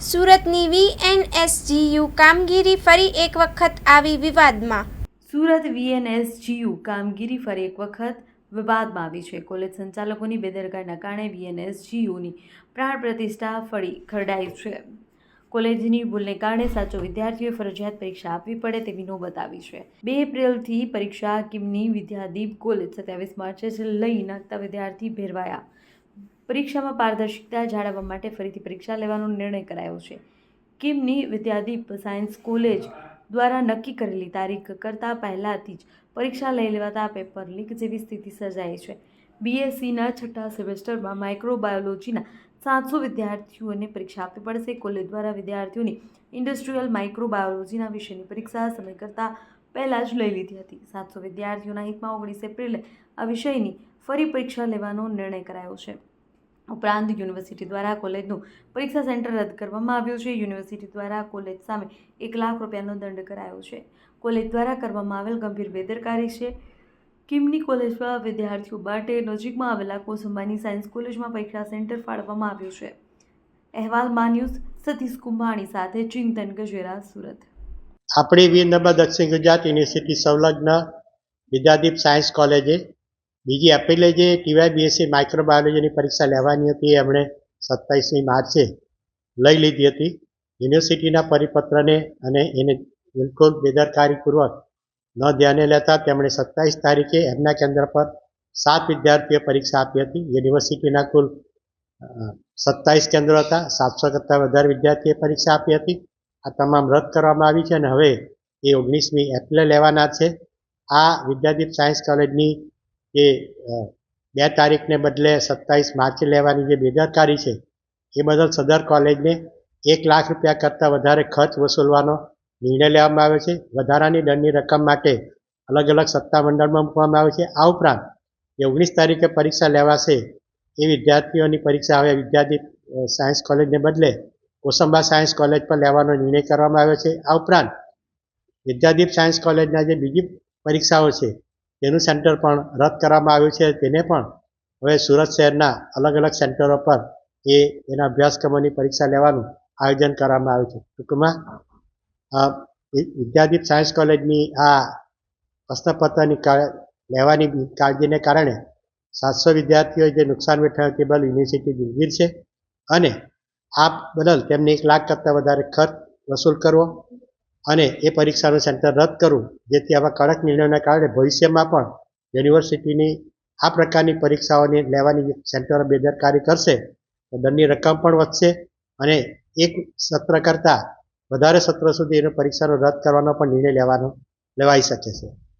સુરતની વીએનએસજીયુ કામગીરી ફરી એક વખત આવી વિવાદમાં. સુરત વીએનએસજીયુ કામગીરી ફરી એક વખત વિવાદમાં આવી છે. કોલેજ સંચાલકોની બેદરકારીના કારણે વીએનએસજીયુની પ્રાણ પ્રતિષ્ઠા ફરી ખરડાઈ છે. કોલેજની ભૂલને કારણે સાચો વિદ્યાર્થીઓએ ફરજિયાત પરીક્ષા આપવી પડે તેવી નોબત આવી છે. 2 એપ્રિલથી પરીક્ષા કિમની વિદ્યાદીપ કોલેજ 27 માર્ચે લઈ નાખતા વિદ્યાર્થી ભેરવાયા. પરીક્ષામાં પારદર્શિતા જાળવવા માટે ફરીથી પરીક્ષા લેવાનો નિર્ણય કરાયો છે. કિમની વિદ્યાદીપ સાયન્સ કોલેજ દ્વારા નક્કી કરેલી તારીખ કરતાં પહેલાથી જ પરીક્ષા લઈ લેવાતા પેપર લીક જેવી સ્થિતિ સર્જાઈ છે. બીએસસીના 6થા સેમેસ્ટરમાં માઇક્રોબાયોલોજીના 700 વિદ્યાર્થીઓને પરીક્ષા આપવી પડશે. કોલેજ દ્વારા વિદ્યાર્થીઓની ઇન્ડસ્ટ્રીયલ માઇક્રોબાયોલોજીના વિષયની પરીક્ષા સમય કરતાં પહેલાં જ લઈ લીધી હતી. 700 વિદ્યાર્થીઓના હિતમાં 19 એપ્રિલે આ વિષયની ફરી પરીક્ષા લેવાનો નિર્ણય કરાયો છે. ઉપરાંત યુનિવર્સિટી દ્વારા કોલેજનું પરીક્ષા સેન્ટર રદ કરવામાં આવ્યું છે. યુનિવર્સિટી દ્વારા કોલેજ સામે 1 લાખ રૂપિયાનો દંડ કરાયો છે. કોલેજ દ્વારા કરવામાં આવેલ ગંભીર બેદરકારી છે. કિમની કોલેજમાં વિદ્યાર્થીઓ માટે નજીકમાં આવેલા કોસંબાની સાયન્સ કોલેજમાં પરીક્ષા સેન્ટર ફાળવવામાં આવ્યું છે. અહેવાલ ન્યૂઝ સતીશ કુંભાણી સાથે ચિંતન ગજેરા, સુરત. આપણી વીર નર્મદા દક્ષિણ ગુજરાત યુનિવર્સિટી સંલગ્ન વિદ્યાદીપ સાયન્સ કોલેજે 2 એપ્રિલે જે ટીવાય બીએસસી માઇક્રોબાયોલોજીની પરીક્ષા લેવાની હતી એ એમણે 27મી માર્ચે લઈ લીધી હતી. યુનિવર્સિટીના પરિપત્રને અને એને બિલકુલ બેદરકારીપૂર્વક ન ધ્યાને લેતા તેમણે 27 તારીખે એમના કેન્દ્ર પર 7 વિદ્યાર્થીઓએ પરીક્ષા આપી હતી. યુનિવર્સિટીના કુલ 27 કેન્દ્રો હતા. 700 કરતાં વધારે વિદ્યાર્થીઓએ પરીક્ષા આપી હતી. આ તમામ રદ કરવામાં આવી છે અને હવે એ 19મી એપ્રિલે લેવાના છે. આ વિદ્યાદીપ સાયન્સ કોલેજની એ 2 તારીખને બદલે 27 માર્ચે લેવાની જે બેદરકારી છે એ બદલ સદર કોલેજને 1 લાખ રૂપિયા કરતાં વધારે ખર્ચ વસૂલવાનો નિર્ણય લેવામાં આવ્યો છે. વધારાની દંડની રકમ માટે અલગ અલગ સત્તામંડળમાં મૂકવામાં આવે છે. આ ઉપરાંત જે 19 તારીખે પરીક્ષા લેવાશે એ વિદ્યાર્થીઓની પરીક્ષા હવે વિદ્યાદીપ સાયન્સ કોલેજને બદલે કોસંબા સાયન્સ કોલેજ પર લેવાનો નિર્ણય કરવામાં આવ્યો છે. આ ઉપરાંત વિદ્યાદીપ સાયન્સ કોલેજના જે બીજી પરીક્ષાઓ છે તેનું સેન્ટર પણ રદ કરવામાં આવ્યું છે. તેને પણ હવે સુરત શહેરના અલગ અલગ સેન્ટરો પર એના અભ્યાસક્રમોની પરીક્ષા લેવાનું આયોજન કરવામાં આવ્યું છે. ટૂંકમાં વિદ્યાદીપ સાયન્સ કોલેજની આ પ્રશ્નપત્રની લેવાની કાળજીને કારણે 700 વિદ્યાર્થીઓએ જે નુકસાન વેઠાયું તે બદલ યુનિવર્સિટી દિલગીર છે અને આ બદલ તેમને 1 લાખ કરતાં વધારે ખર્ચ વસૂલ કરવો અને એ પરીક્ષાનું સેન્ટર રદ કરવું, જેથી આવા કડક નિર્ણયોના કારણે ભવિષ્યમાં પણ યુનિવર્સિટીની આ પ્રકારની પરીક્ષાઓની લેવાની સેન્ટરો બેદરકારી કરશે તો દંડની રકમ પણ વધશે અને એક સત્ર કરતાં વધારે સત્ર સુધી એનો પરીક્ષાનો રદ કરવાનો પણ નિર્ણય લેવાઈ શકે છે.